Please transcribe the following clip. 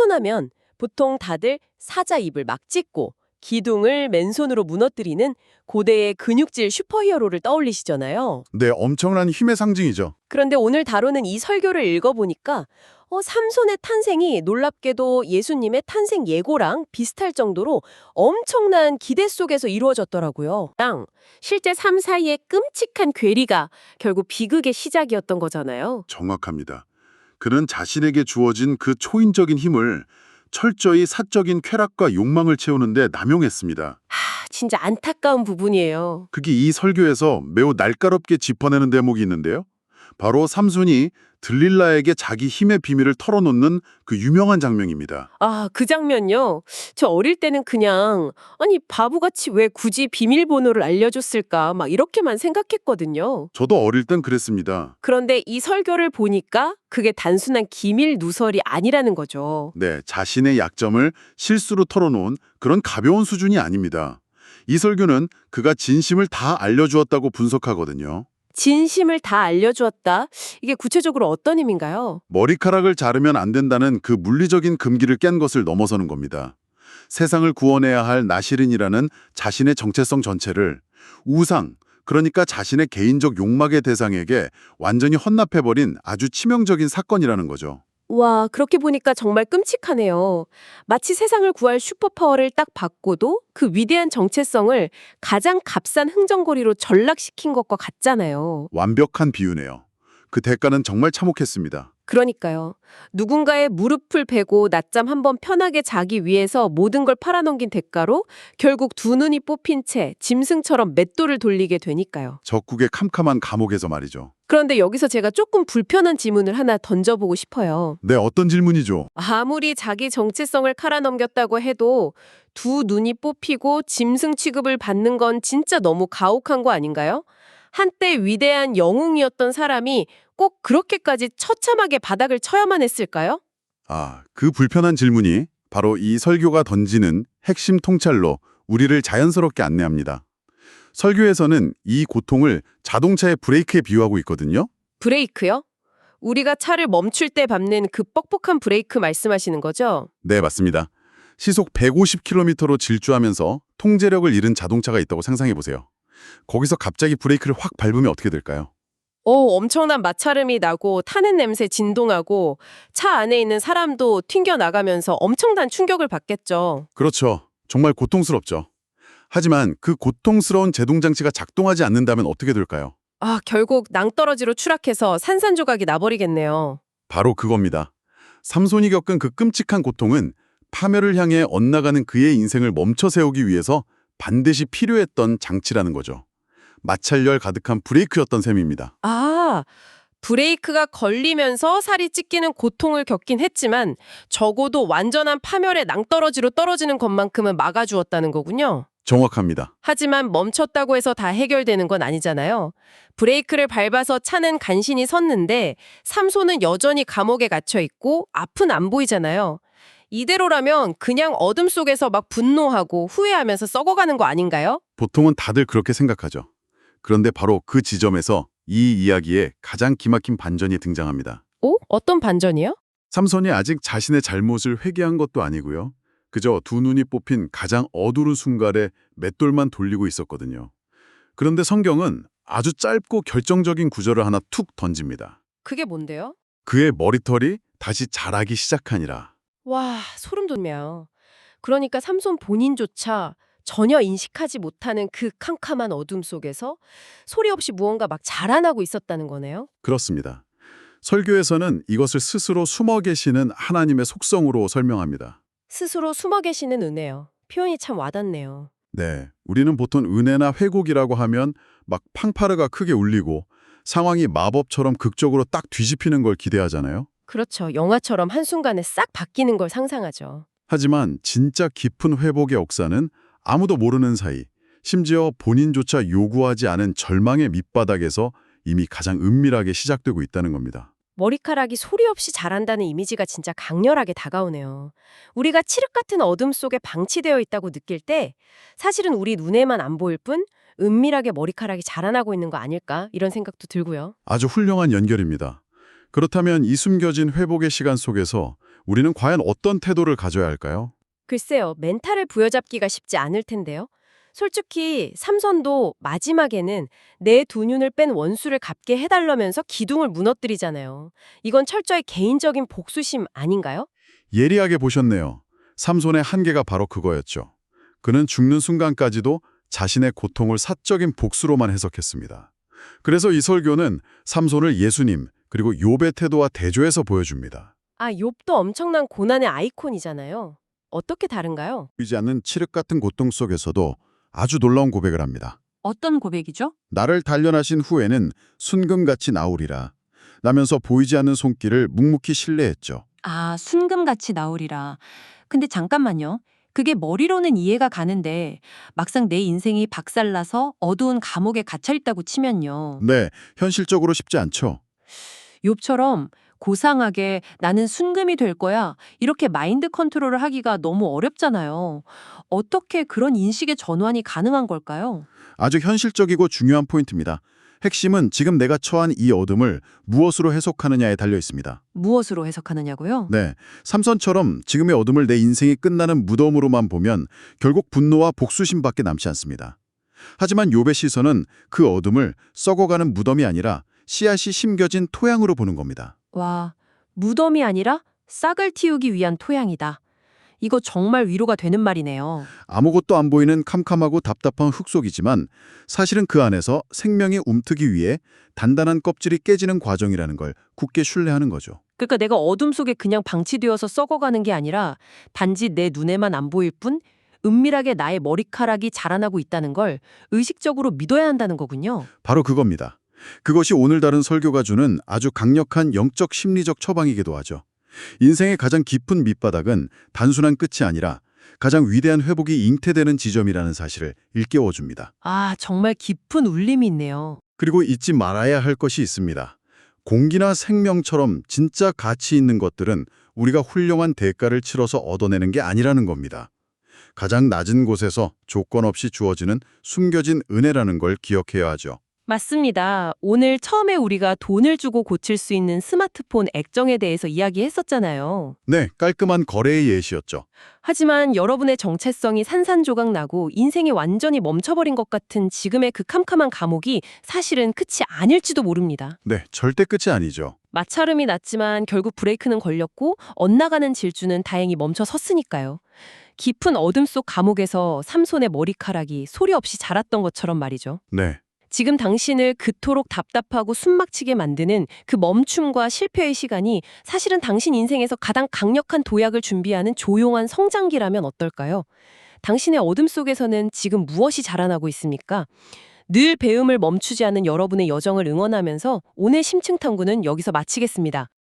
삼손하면 보통 다들 사자 입을 막 찢고 기둥을 맨손으로 무너뜨리는 고대의 근육질 슈퍼히어로를 떠올리시잖아요. 네, 엄청난 힘의 상징이죠. 그런데 오늘 다루는 이 설교를 읽어보니까 삼손의 탄생이 놀랍게도 예수님의 탄생 예고랑 비슷할 정도로 엄청난 기대 속에서 이루어졌더라고요. 실제 삶 사이의 끔찍한 괴리가 결국 비극의 시작이었던 거잖아요. 정확합니다. 그는 자신에게 주어진 그 초인적인 힘을 철저히 사적인 쾌락과 욕망을 채우는데 남용했습니다. 진짜 안타까운 부분이에요. 그게 이 설교에서 매우 날카롭게 짚어내는 대목이 있는데요. 바로 삼손이 들릴라에게 자기 힘의 비밀을 털어놓는 그 유명한 장면입니다. 그 장면요. 저 어릴 때는 그냥 아니 바보같이 왜 굳이 비밀번호를 알려줬을까 막 이렇게만 생각했거든요. 저도 어릴 땐 그랬습니다. 그런데 이 설교를 보니까 그게 단순한 기밀 누설이 아니라는 거죠. 네, 자신의 약점을 실수로 털어놓은 그런 가벼운 수준이 아닙니다. 이 설교는 그가 진심을 다 알려주었다고 분석하거든요. 진심을 다 알려주었다. 이게 구체적으로 어떤 의미인가요? 머리카락을 자르면 안 된다는 그 물리적인 금기를 깬 것을 넘어서는 겁니다. 세상을 구원해야 할 나시린이라는 자신의 정체성 전체를 우상, 그러니까 자신의 개인적 욕망의 대상에게 완전히 헌납해버린 아주 치명적인 사건이라는 거죠. 와, 그렇게 보니까 정말 끔찍하네요. 마치 세상을 구할 슈퍼파워를 딱 받고도 그 위대한 정체성을 가장 값싼 흥정거리로 전락시킨 것과 같잖아요. 완벽한 비유네요. 그 대가는 정말 참혹했습니다. 그러니까요. 누군가의 무릎을 베고 낮잠 한번 편하게 자기 위해서 모든 걸 팔아넘긴 대가로 결국 두 눈이 뽑힌 채 짐승처럼 맷돌을 돌리게 되니까요. 적국의 캄캄한 감옥에서 말이죠. 그런데 여기서 제가 조금 불편한 질문을 하나 던져보고 싶어요. 네, 어떤 질문이죠? 아무리 자기 정체성을 칼아넘겼다고 해도 두 눈이 뽑히고 짐승 취급을 받는 건 진짜 너무 가혹한 거 아닌가요? 한때 위대한 영웅이었던 사람이 꼭 그렇게까지 처참하게 바닥을 쳐야만 했을까요? 그 불편한 질문이 바로 이 설교가 던지는 핵심 통찰로 우리를 자연스럽게 안내합니다. 설교에서는 이 고통을 자동차의 브레이크에 비유하고 있거든요. 브레이크요? 우리가 차를 멈출 때 밟는 그 뻑뻑한 브레이크 말씀하시는 거죠? 네, 맞습니다. 시속 150km로 질주하면서 통제력을 잃은 자동차가 있다고 상상해 보세요. 거기서 갑자기 브레이크를 확 밟으면 어떻게 될까요? 엄청난 마찰음이 나고 타는 냄새 진동하고 차 안에 있는 사람도 튕겨나가면서 엄청난 충격을 받겠죠. 그렇죠. 정말 고통스럽죠. 하지만 그 고통스러운 제동장치가 작동하지 않는다면 어떻게 될까요? 결국 낭떠러지로 추락해서 산산조각이 나버리겠네요. 바로 그겁니다. 삼손이 겪은 그 끔찍한 고통은 파멸을 향해 엇나가는 그의 인생을 멈춰 세우기 위해서 반드시 필요했던 장치라는 거죠. 마찰열 가득한 브레이크였던 셈입니다. 브레이크가 걸리면서 살이 찢기는 고통을 겪긴 했지만 적어도 완전한 파멸의 낭떠러지로 떨어지는 것만큼은 막아주었다는 거군요. 정확합니다. 하지만 멈췄다고 해서 다 해결되는 건 아니잖아요. 브레이크를 밟아서 차는 간신히 섰는데 삼손은 여전히 감옥에 갇혀 있고 앞은 안 보이잖아요. 이대로라면 그냥 어둠 속에서 막 분노하고 후회하면서 썩어가는 거 아닌가요? 보통은 다들 그렇게 생각하죠. 그런데 바로 그 지점에서 이 이야기에 가장 기막힌 반전이 등장합니다. 어떤 반전이요? 삼손이 아직 자신의 잘못을 회개한 것도 아니고요. 그저 두 눈이 뽑힌 가장 어두운 순간에 맷돌만 돌리고 있었거든요. 그런데 성경은 아주 짧고 결정적인 구절을 하나 툭 던집니다. 그게 뭔데요? 그의 머리털이 다시 자라기 시작하니라. 와, 소름 돋네요. 그러니까 삼손 본인조차 전혀 인식하지 못하는 그 캄캄한 어둠 속에서 소리 없이 무언가 막 자라나고 있었다는 거네요. 그렇습니다. 설교에서는 이것을 스스로 숨어 계시는 하나님의 속성으로 설명합니다. 스스로 숨어 계시는 은혜요. 표현이 참 와닿네요. 네, 우리는 보통 은혜나 회복이라고 하면 막 팡파르가 크게 울리고 상황이 마법처럼 극적으로 딱 뒤집히는 걸 기대하잖아요. 그렇죠. 영화처럼 한순간에 싹 바뀌는 걸 상상하죠. 하지만 진짜 깊은 회복의 역사는 아무도 모르는 사이, 심지어 본인조차 요구하지 않은 절망의 밑바닥에서 이미 가장 은밀하게 시작되고 있다는 겁니다. 머리카락이 소리 없이 자란다는 이미지가 진짜 강렬하게 다가오네요. 우리가 칠흑 같은 어둠 속에 방치되어 있다고 느낄 때 사실은 우리 눈에만 안 보일 뿐 은밀하게 머리카락이 자라나고 있는 거 아닐까 이런 생각도 들고요. 아주 훌륭한 연결입니다. 그렇다면 이 숨겨진 회복의 시간 속에서 우리는 과연 어떤 태도를 가져야 할까요? 글쎄요, 멘탈을 부여잡기가 쉽지 않을 텐데요. 솔직히 삼손도 마지막에는 내 두 눈을 뺀 원수를 갚게 해달라면서 기둥을 무너뜨리잖아요. 이건 철저히 개인적인 복수심 아닌가요? 예리하게 보셨네요. 삼손의 한계가 바로 그거였죠. 그는 죽는 순간까지도 자신의 고통을 사적인 복수로만 해석했습니다. 그래서 이 설교는 삼손을 예수님 그리고 욥의 태도와 대조해서 보여줍니다. 아, 욥도 엄청난 고난의 아이콘이잖아요. 어떻게 다른가요? 보이지 않는 칠흑 같은 고통 속에서도 아주 놀라운 고백을 합니다. 어떤 고백이죠? 나를 단련하신 후에는 순금같이 나오리라. 라면서 보이지 않는 손길을 묵묵히 신뢰했죠. 아, 순금같이 나오리라. 근데 잠깐만요. 그게 머리로는 이해가 가는데 막상 내 인생이 박살나서 어두운 감옥에 갇혀 있다고 치면요. 네, 현실적으로 쉽지 않죠. 욥처럼 고상하게 나는 순금이 될 거야. 이렇게 마인드 컨트롤을 하기가 너무 어렵잖아요. 어떻게 그런 인식의 전환이 가능한 걸까요? 아주 현실적이고 중요한 포인트입니다. 핵심은 지금 내가 처한 이 어둠을 무엇으로 해석하느냐에 달려 있습니다. 무엇으로 해석하느냐고요? 네, 삼손처럼 지금의 어둠을 내 인생이 끝나는 무덤으로만 보면 결국 분노와 복수심밖에 남지 않습니다. 하지만 욥의 시선은 그 어둠을 썩어가는 무덤이 아니라 씨앗이 심겨진 토양으로 보는 겁니다. 와, 무덤이 아니라 싹을 틔우기 위한 토양이다. 이거 정말 위로가 되는 말이네요. 아무것도 안 보이는 캄캄하고 답답한 흙 속이지만 사실은 그 안에서 생명이 움트기 위해 단단한 껍질이 깨지는 과정이라는 걸 굳게 신뢰하는 거죠. 그러니까 내가 어둠 속에 그냥 방치되어서 썩어가는 게 아니라 단지 내 눈에만 안 보일 뿐 은밀하게 나의 머리카락이 자라나고 있다는 걸 의식적으로 믿어야 한다는 거군요. 바로 그겁니다. 그것이 오늘 다룬 설교가 주는 아주 강력한 영적 심리적 처방이기도 하죠. 인생의 가장 깊은 밑바닥은 단순한 끝이 아니라 가장 위대한 회복이 잉태되는 지점이라는 사실을 일깨워줍니다. 아, 정말 깊은 울림이 있네요. 그리고 잊지 말아야 할 것이 있습니다. 공기나 생명처럼 진짜 가치 있는 것들은 우리가 훌륭한 대가를 치러서 얻어내는 게 아니라는 겁니다. 가장 낮은 곳에서 조건 없이 주어지는 숨겨진 은혜라는 걸 기억해야 하죠. 맞습니다. 오늘 처음에 우리가 돈을 주고 고칠 수 있는 스마트폰 액정에 대해서 이야기했었잖아요. 네, 깔끔한 거래의 예시였죠. 하지만 여러분의 정체성이 산산조각 나고 인생이 완전히 멈춰버린 것 같은 지금의 그 캄캄한 감옥이 사실은 끝이 아닐지도 모릅니다. 네, 절대 끝이 아니죠. 마찰음이 났지만 결국 브레이크는 걸렸고 엇나가는 질주는 다행히 멈춰 섰으니까요. 깊은 어둠 속 감옥에서 삼손의 머리카락이 소리 없이 자랐던 것처럼 말이죠. 네. 지금 당신을 그토록 답답하고 숨막히게 만드는 그 멈춤과 실패의 시간이 사실은 당신 인생에서 가장 강력한 도약을 준비하는 조용한 성장기라면 어떨까요? 당신의 어둠 속에서는 지금 무엇이 자라나고 있습니까? 늘 배움을 멈추지 않는 여러분의 여정을 응원하면서 오늘 심층 탐구는 여기서 마치겠습니다.